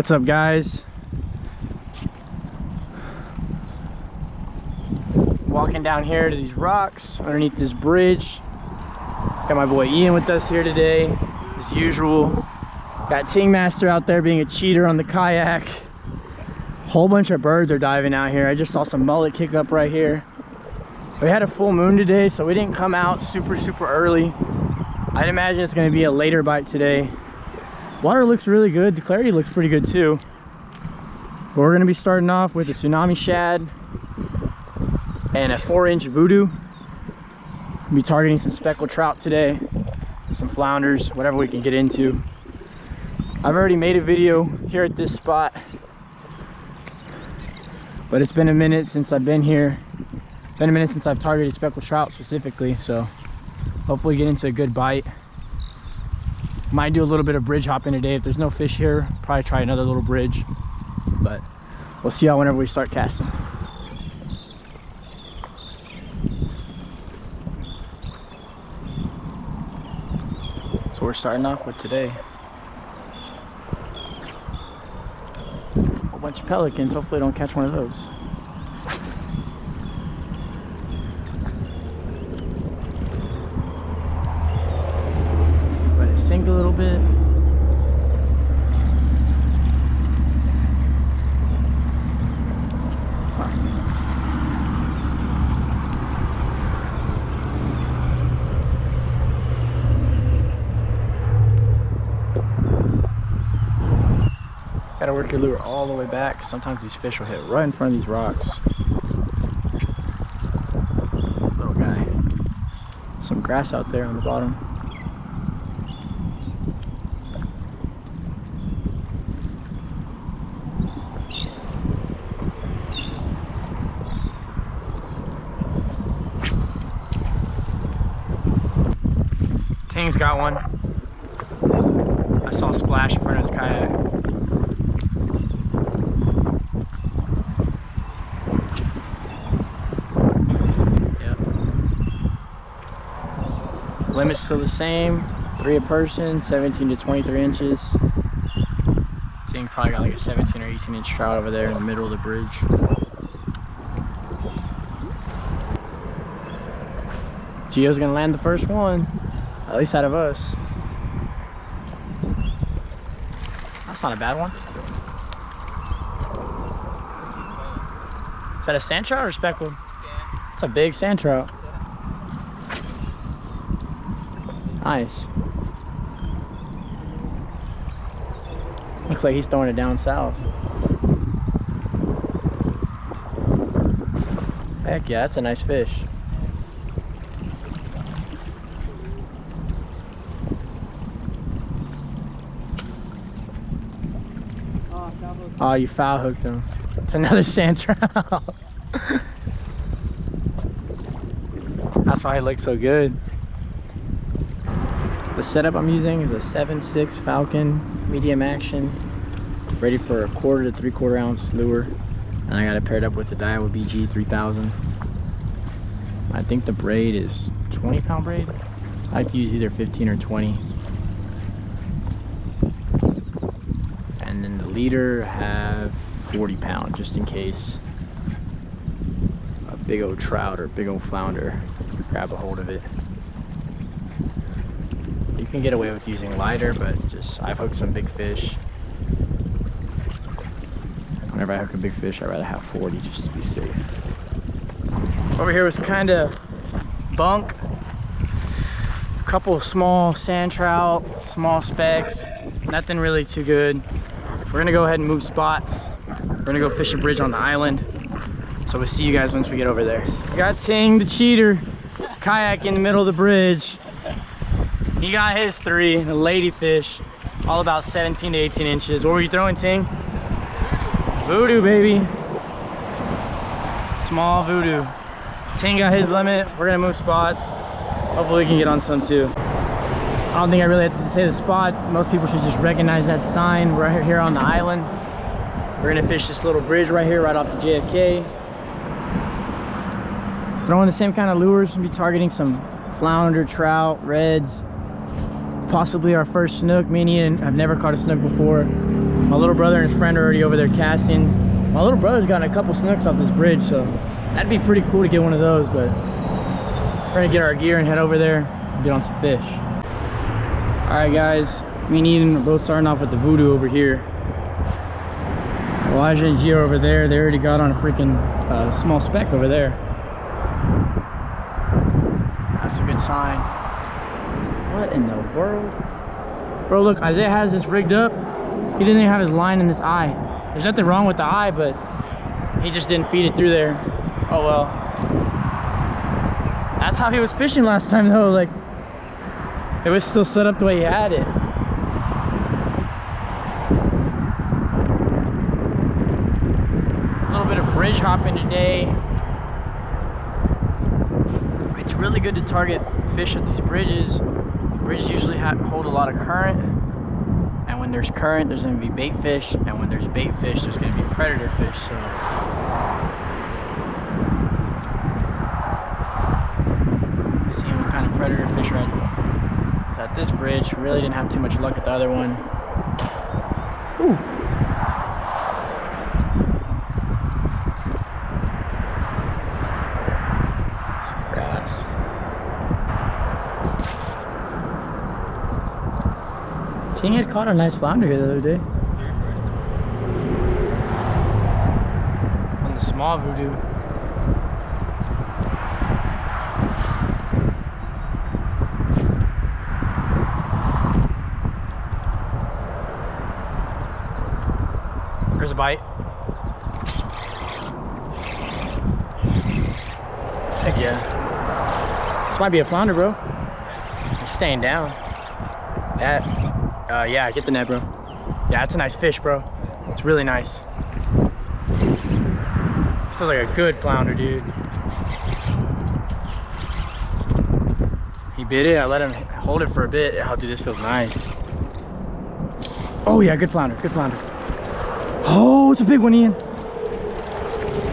What's up, guys? Walking down here to these rocks underneath this bridge. Got my boy Ian with us here today, as usual. Got Ting Master out there being a cheater on the kayak. Whole bunch of birds are diving out here. I just saw some mullet kick up right here. We had a full moon today, so we didn't come out super early. I'd imagine it's going to be a later bite today. Water looks really good. The clarity looks pretty good too. But we're going to be starting off with a tsunami shad and a 4-inch Vudu. We'll be targeting some speckled trout today, some flounders, whatever we can get into. I've already made a video here at this spot, but it's been a minute since I've been here. Been a minute since I've targeted speckled trout specifically, so hopefully get into a good bite. Might do a little bit of bridge hopping today. If there's no fish here, probably try another little bridge, but we'll see how whenever we start casting. So we're starting off with today. A whole bunch of pelicans. Hopefully I don't catch one of those. Sink a little bit. Gotta work your lure all the way back. Sometimes these fish will hit right in front of these rocks. Little guy. Some grass out there on the bottom. Ting's got one. I saw a splash in front of his kayak. Yep. Limit's still the same. 3 a person, 17 to 23 inches. Ting probably got like a 17 or 18 inch trout over there in the middle of the bridge. Gio's gonna land the first one. At least out of us. That's not a bad one. Is that a sand trout or speckled? Sand. It's a big sand trout. Nice. Looks like he's throwing it down south. Heck yeah, that's a nice fish. Oh, you foul hooked him. It's another sand trout. That's why it looks so good. The setup I'm using is a 7.6 Falcon medium action, ready for a 1/4 to 3/4 ounce lure, and I got it paired up with the Daiwa BG 3000. I think the braid is 20-pound braid. I like to use either 15 or 20. And then the leader have 40 pound, just in case a big old trout or big old flounder grab a hold of it. You can get away with using lighter, but I've hooked some big fish. Whenever I hook a big fish, I'd rather have 40 just to be safe. Over here was kind of bunk. A couple of small sand trout, small specks, nothing really too good. We're gonna go ahead and move spots. We're gonna go fish a bridge on the island. So we'll see you guys once we get over there. We got Ting the cheater, kayak in the middle of the bridge. He got his 3, a ladyfish, all about 17 to 18 inches. What were you throwing, Ting? Vudu, baby. Small Vudu. Ting got his limit. We're gonna move spots. Hopefully we can get on some too. I don't think I really have to say the spot. Most people should just recognize that sign. We're here on the island. We're gonna fish this little bridge right here, right off the JFK. Throwing the same kind of lures. We'll be targeting some flounder, trout, reds. Possibly our first snook. Me and Ian have never caught a snook before. My little brother and his friend are already over there casting. My little brother's gotten a couple snooks off this bridge, so that'd be pretty cool to get one of those, but we're gonna get our gear and head over there and get on some fish. All right, guys, me and Eden are both starting off with the Vudu over here. Elijah and Gio over there, they already got on a freaking small speck over there. That's a good sign. What in the world? Bro, look, Isaiah has this rigged up. He didn't even have his line in this eye. There's nothing wrong with the eye, but he just didn't feed it through there. Oh well. That's how he was fishing last time though, like it was still set up the way he had it. A little bit of bridge hopping today. It's really good to target fish at these bridges. Bridges usually hold a lot of current, and when there's current there's going to be bait fish, and when there's bait fish there's going to be predator fish. So seeing what kind of predator fish are at this bridge. Really didn't have too much luck at the other one. Ooh. Some grass. Ting had caught a nice flounder here the other day. On the small Vudu. There's a bite. Heck yeah. This might be a flounder, bro. He's staying down. That, yeah, get the net, bro. Yeah, it's a nice fish, bro. It's really nice. This feels like a good flounder, dude. He bit it. I let him hold it for a bit. Oh, dude, this feels nice. Oh, yeah, good flounder, good flounder. Oh, it's a big one, Ian.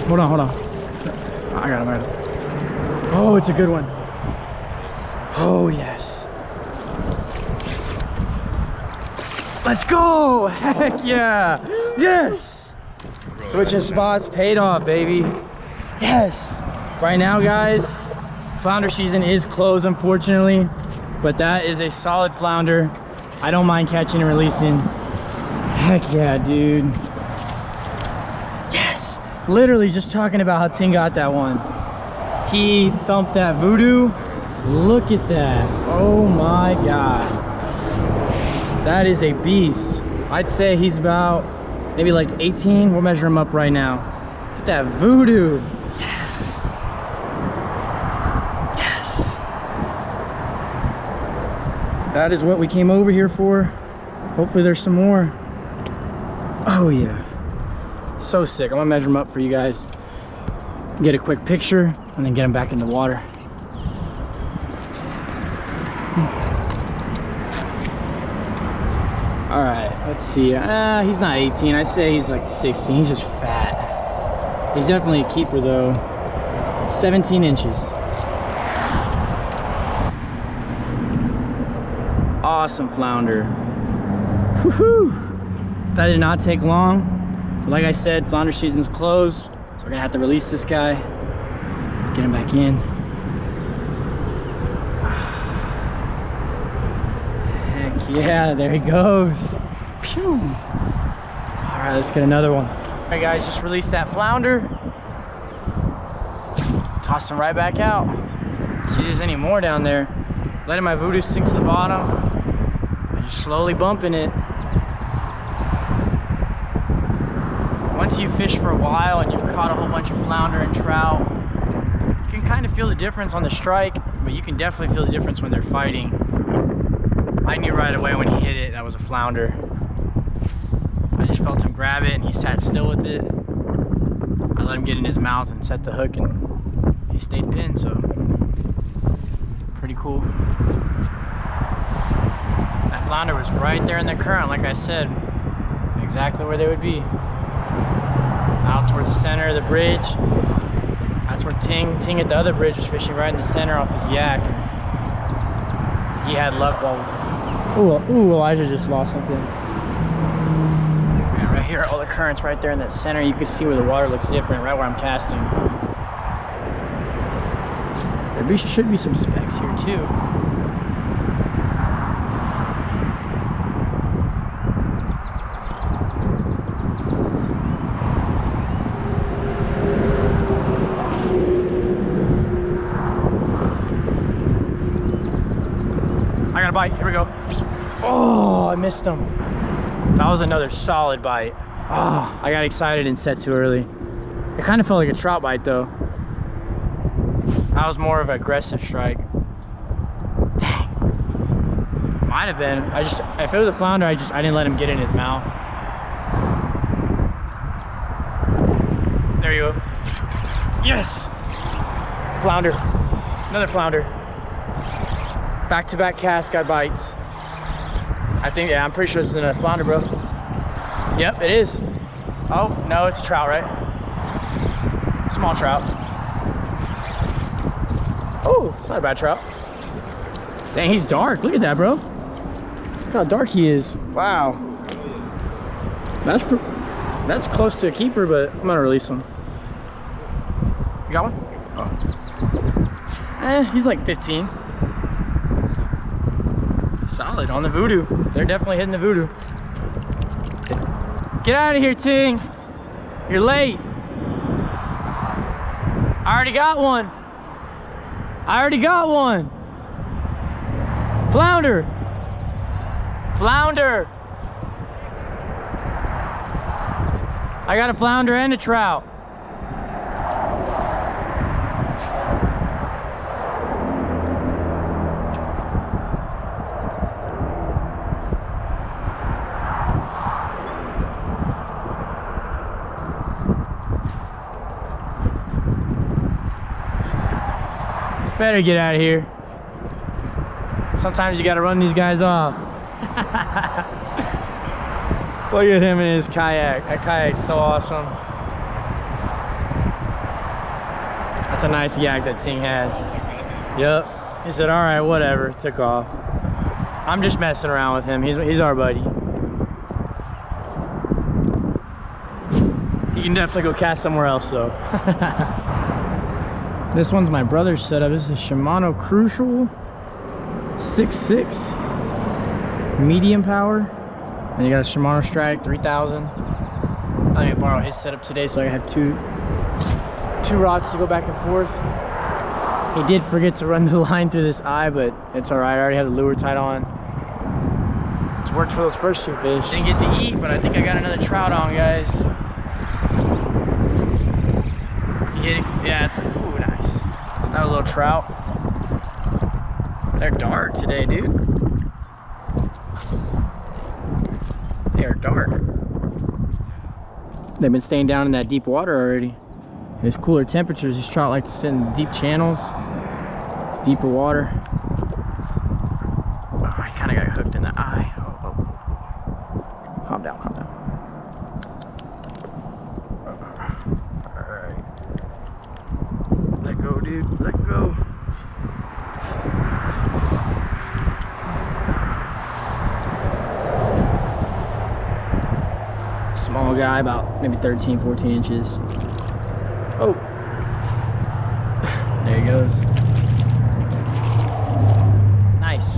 Hold on, hold on. I got him, I got him. Oh, it's a good one. Oh, yes. Let's go! Heck yeah! Yes! Switching spots paid off, baby. Yes! Right now, guys, flounder season is closed, unfortunately, but that is a solid flounder. I don't mind catching and releasing. Heck yeah, dude. Yes! Literally just talking about how Ting got that one. He thumped that Vudu. Look at that. Oh my god. That is a beast. I'd say he's about maybe like 18. We'll measure him up right now. Look at that Vudu. Yes. Yes. That is what we came over here for. Hopefully there's some more. Oh yeah. So sick. I'm gonna measure him up for you guys. Get a quick picture and then get him back in the water. All right, let's see. He's not 18. I'd say he's like 16. He's just fat. He's definitely a keeper though. 17 inches. Awesome flounder. Woohoo! That did not take long. Like I said, flounder season's closed, so we're gonna have to release this guy. Get him back in. Yeah, there he goes. Pew. All right, let's get another one. All right, guys, just released that flounder. Toss him right back out. See if there's any more down there. Letting my Vudu sink to the bottom. And just slowly bumping it. Once you fish for a while and you've caught a whole bunch of flounder and trout, you can kind of feel the difference on the strike, but you can definitely feel the difference when they're fighting. I knew right away when he hit it that was a flounder. I just felt him grab it and he sat still with it. I let him get in his mouth and set the hook and he stayed pinned, so pretty cool. That flounder was right there in the current, like I said, exactly where they would be. Out towards the center of the bridge. That's where Ting at the other bridge was fishing right in the center off his yak. He had luck while... Ooh, Elijah just lost something. are all the currents right there in that center. You can see where the water looks different, right where I'm casting. There should be some specks here too. I got a bite, here we go. Oh, I missed him. That was another solid bite. Oh, I got excited and set too early. It kind of felt like a trout bite though. That was more of an aggressive strike. Dang. Might have been. If it was a flounder, I didn't let him get in his mouth. There you go. Yes! Flounder. Another flounder. Back-to-back cast got bites. I think, yeah, I'm pretty sure this is a flounder, bro. Yep, it is. Oh, no, it's a trout, right? Small trout. Oh, it's not a bad trout. Dang, he's dark. Look at that, bro. Look how dark he is. Wow. That's close to a keeper, but I'm gonna release him. You got one? Oh. He's like 15. Solid on the Vudu. They're definitely hitting the Vudu. Get out of here, Ting. You're late. I already got one. Flounder. Flounder. I got a flounder and a trout. Better get out of here. Sometimes you gotta run these guys off. Look at him in his kayak. That kayak's so awesome. That's a nice yak that Ting has. Yep. He said, all right, whatever. Took off. I'm just messing around with him. He's our buddy. He can definitely go cast somewhere else though. This one's my brother's setup. This is a Shimano Crucial 6.6 medium power. And you got a Shimano Strike 3000. I'm gonna borrow his setup today so I have two rods to go back and forth. He did forget to run the line through this eye, but it's alright. I already have the lure tied on. It's worked for those first two fish. Didn't get to eat, but I think I got another trout on, guys. You get it? Yeah, it's like, ooh, nice. Another little trout. They're dark today, dude. They are dark. They've been staying down in that deep water already. There's cooler temperatures. These trout like to sit in deep channels, deeper water. Oh, I kind of got hooked in the eye. Oh. Calm down, calm down. Alright. Let go, dude. Let go. Small guy, about maybe 13, 14 inches. Oh, there he goes. Nice.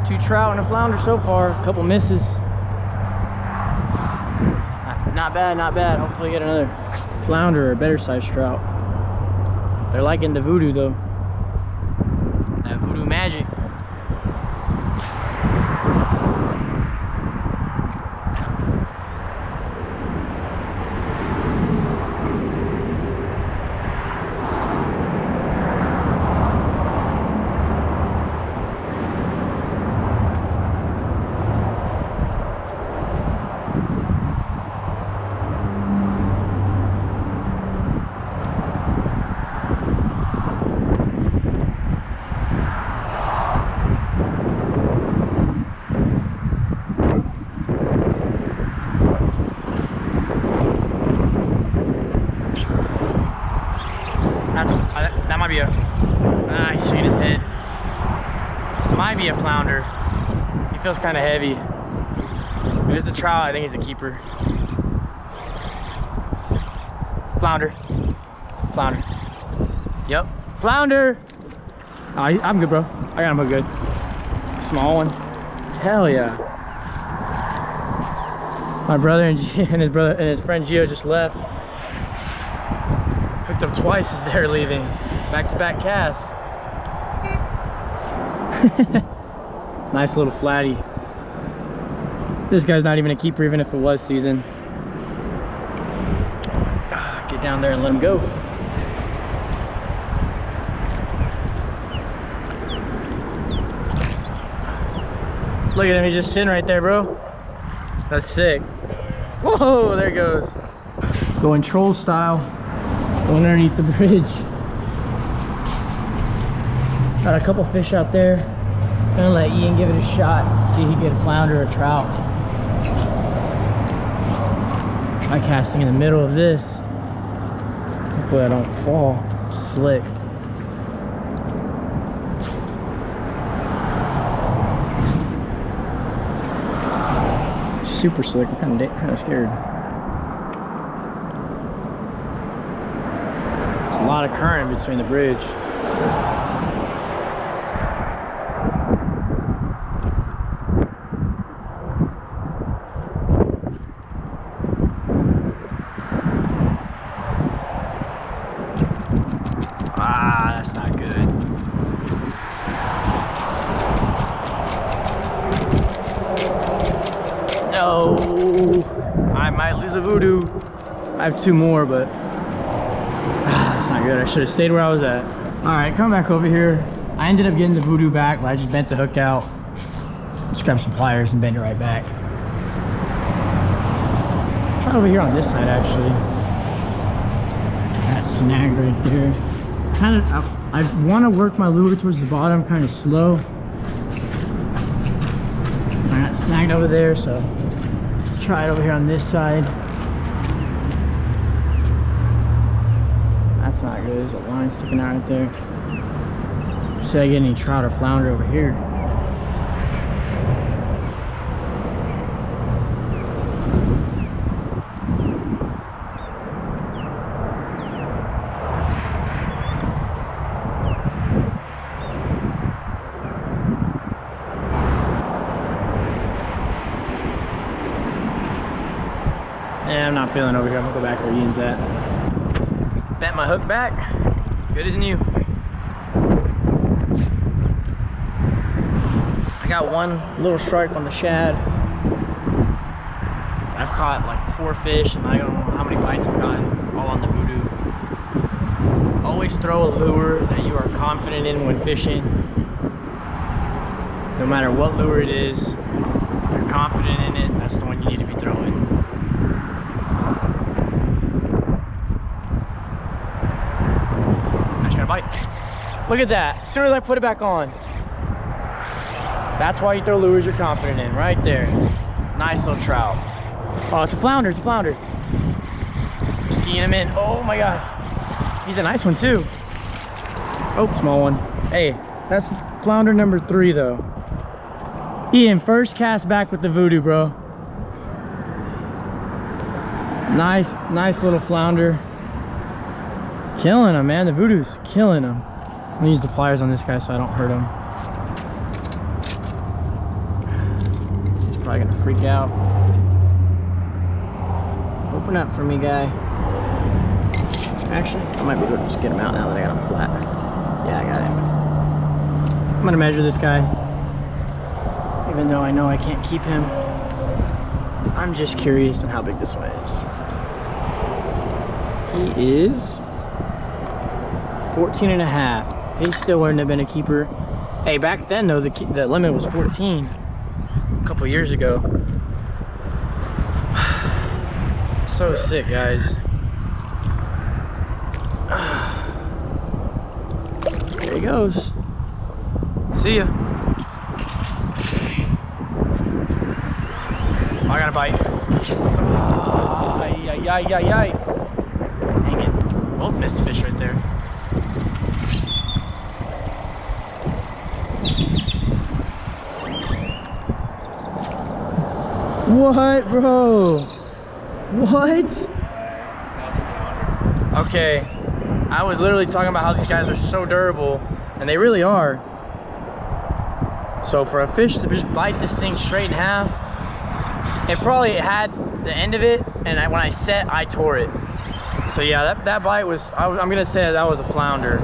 2 trout and a flounder so far. A couple misses. Not bad, not bad. Hopefully get another flounder or a better sized trout. They're liking the Vudu though. That Vudu magic. That might be a, he's shaking his head. Might be a flounder. He feels kind of heavy. If it's a trout, I think he's a keeper. Flounder. Flounder. Yep. Flounder! Oh, I'm good, bro. I got him a good. Small one. Hell yeah. My brother and his friend Gio just left. Picked up twice as they were leaving. Back-to-back casts. Nice little flatty. This guy's not even a keeper, even if it was season. Get down there and let him go. Look at him, he's just sitting right there, bro. That's sick. Whoa, there he goes. Going troll style. Going underneath the bridge. Got a couple fish out there. Gonna let Ian give it a shot. See if he can get a flounder or a trout. Try casting in the middle of this. Hopefully I don't fall. Slick. Super slick. I'm kind of scared. There's a lot of current between the bridge. Ah, that's not good. No, I might lose a Vudu. I have 2 more, but that's not good. I should have stayed where I was at. All right, come back over here. I ended up getting the Vudu back, but I just bent the hook out. Just grabbed some pliers and bent it right back. Try over here on this side, actually. That snag right there. Kind of, I want to work my lure towards the bottom, kind of slow. I got snagged over there, so try it over here on this side. That's not good. There's a line sticking out right there. See if I get any trout or flounder over here. Yeah, I'm not feeling over here. I'm gonna go back where Ian's at. Bent my hook back. Good as new. I got one little strike on the shad. I've caught like 4 fish, and I don't know how many bites I've gotten, all on the Vudu. Always throw a lure that you are confident in when fishing. No matter what lure it is, if you're confident in it, that's the one you need to be throwing. Bite. Look at that. As soon as I put it back on. That's why you throw lures you're confident in, right there. Nice little trout. Oh, it's a flounder. It's a flounder. Skiing him in. Oh my god. He's a nice one too. Oh, small one. Hey, that's flounder number 3 though. Ian, first cast back with the Vudu, bro. Nice little flounder. Killing him, man. The Vudu's killing him. I'm gonna use the pliers on this guy so I don't hurt him. He's probably gonna freak out. Open up for me, guy. Actually, I might be able to just get him out now that I got him flat. Yeah, I got him. I'm gonna measure this guy. Even though I know I can't keep him. I'm just curious on how big this one is. He is 14 and a half. He still wouldn't have been a keeper. Hey, back then though, the limit was 14 a couple years ago. So sick, guys. There he goes. See ya. Oh, I got a bite. Dang it. Both missed fish right there. What, bro? What? Okay, I was literally talking about how these guys are so durable, and they really are. So for a fish to just bite this thing straight in half, it probably had the end of it, and when I set, I tore it. So yeah, that bite was, I'm gonna say that was a flounder.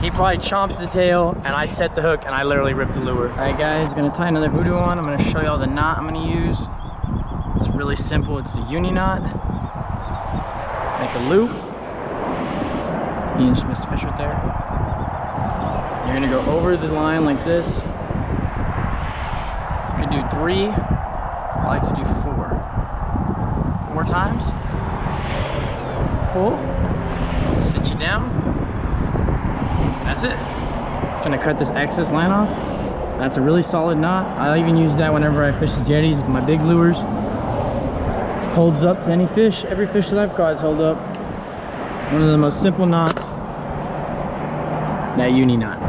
He probably chomped the tail, and I set the hook, and I literally ripped the lure. All right, guys, gonna tie another Vudu on. I'm gonna show y'all the knot I'm gonna use. It's really simple. It's the uni knot. Make a loop. You just missed a fish right there. You're gonna go over the line like this. You can do 3. I like to do 4. 4 times. Pull. Sit you down. That's it. I'm gonna cut this excess line off. That's a really solid knot. I even use that whenever I fish the jetties with my big lures. Holds up to any fish. Every fish that I've caught is held up. One of the most simple knots. That uni knot.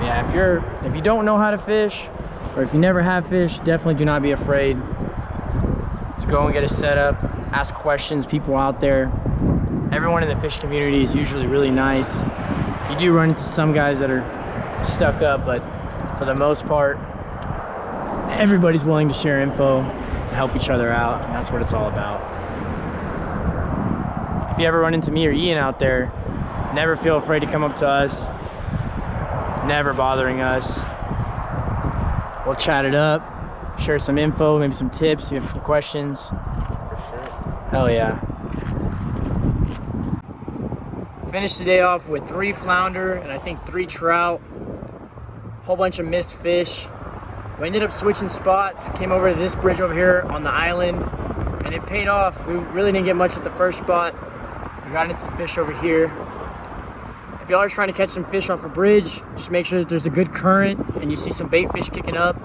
Yeah, if you don't know how to fish, or if you never have fished, definitely do not be afraid to go and get a setup. Ask questions. People out there. Everyone in the fish community is usually really nice. You do run into some guys that are stuck up, but for the most part, everybody's willing to share info and help each other out, and that's what it's all about. If you ever run into me or Ian out there, never feel afraid to come up to us. Never bothering us. We'll chat it up, share some info, maybe some tips, if you have some questions. For sure. Hell yeah. Finished the day off with 3 flounder and I think 3 trout. Whole bunch of missed fish. We ended up switching spots, came over to this bridge over here on the island, and it paid off. We really didn't get much at the first spot. We got into some fish over here. If y'all are trying to catch some fish off a bridge, just make sure that there's a good current and you see some bait fish kicking up.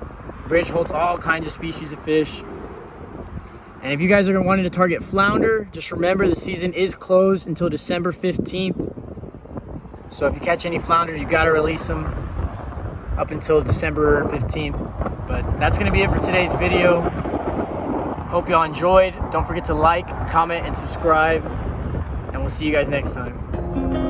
The bridge holds all kinds of species of fish. And if you guys are wanting to target flounder, just remember the season is closed until December 15th. So if you catch any flounders, you gotta release them up until December 15th. But that's gonna be it for today's video. Hope y'all enjoyed. Don't forget to like, comment, and subscribe. And we'll see you guys next time.